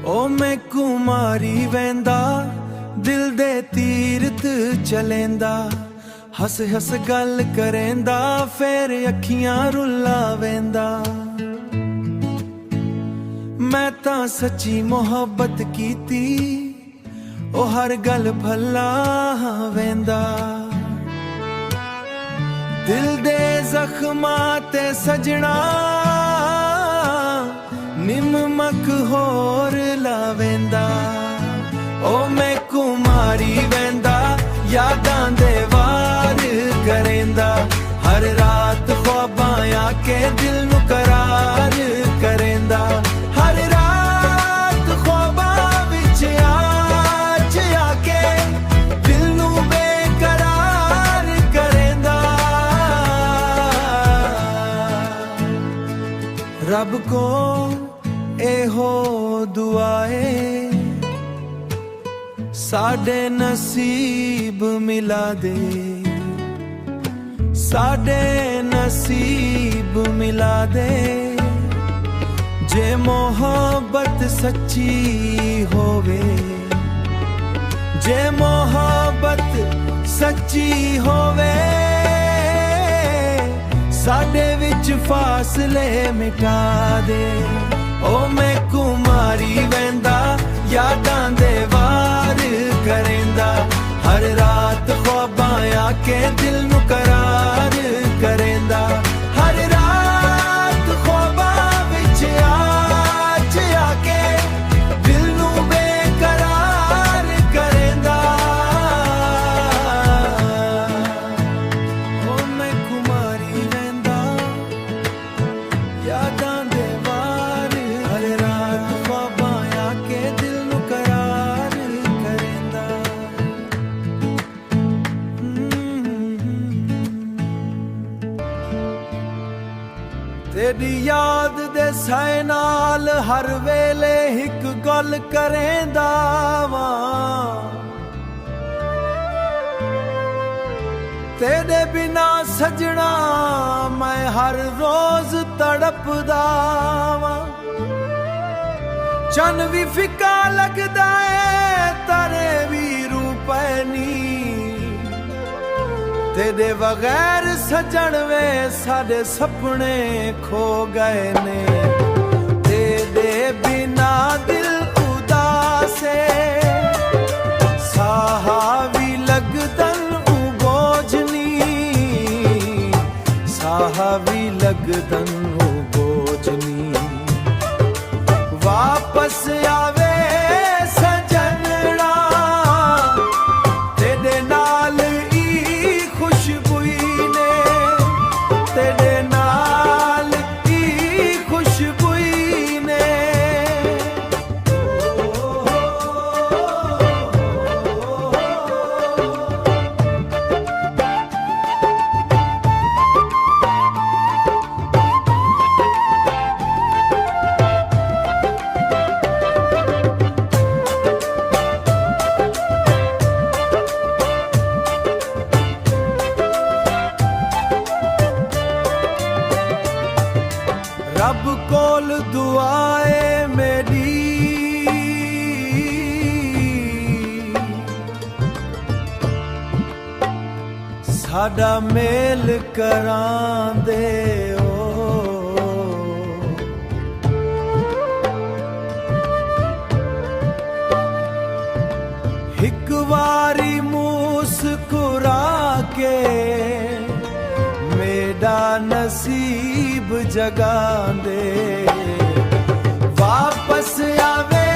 ओ मैं कुमारी वेंदा दिल दे तीरथ चलेंदा हस हस गल करेंदा फिर अखियां रुला वेंदा मैं तां सच्ची मोहब्बत कीती ओ हर गल भला वेंदा दिल दे जख्मां ते सजना निमक होर लावेंदा ओ मैं कुमारी वेंदा यादां दे वार करेंदा हर रात ख्वाबां आके दिल नू करार करेंदा हर रात ख्वाबां विच आज आके दिल नू बेकरार करेंदा रब को एहो दुआए साडे नसीब मिला दे साडे नसीब मिला दे जे मोहब्बत सच्ची होवे जे मोहब्बत सच्ची होवे साडे विच फासले मिटा दे ओ मैं कुमारी वेंदा यादां दे वार करेंदा हर रात ख्वाबां आके दिल नू करार करेंदा हर रात ख्वाबां विच आज आके दिल नू बेकरार करेंदा ओ मैं कुमारी वेंदा यादां दे वार हर रात ख्वाबां आके दिल नू करार करेंदा तेरी याद दे साए नाल हर वेले हिक गल करेंदा वां तेरे बिना सजना मैं हर रोज तड़पदा वां चन भी फिका लगदा है तारे भी रूपे नी तेरे बगैर सजन वे साडे सपने खो गए ने तेरे बिना दिल उदास है साहा भी लगदन बोझनी साहा भी लगदन बोझनी वापस आवे सजनड़ा तेरे नाल तेरे नाल की खुशबुई ने रब कोल दुआए मेरी साडा मेल करां दे हिक वारी मुस्कुरा के मेरा नसीब जगा दे वापस आवे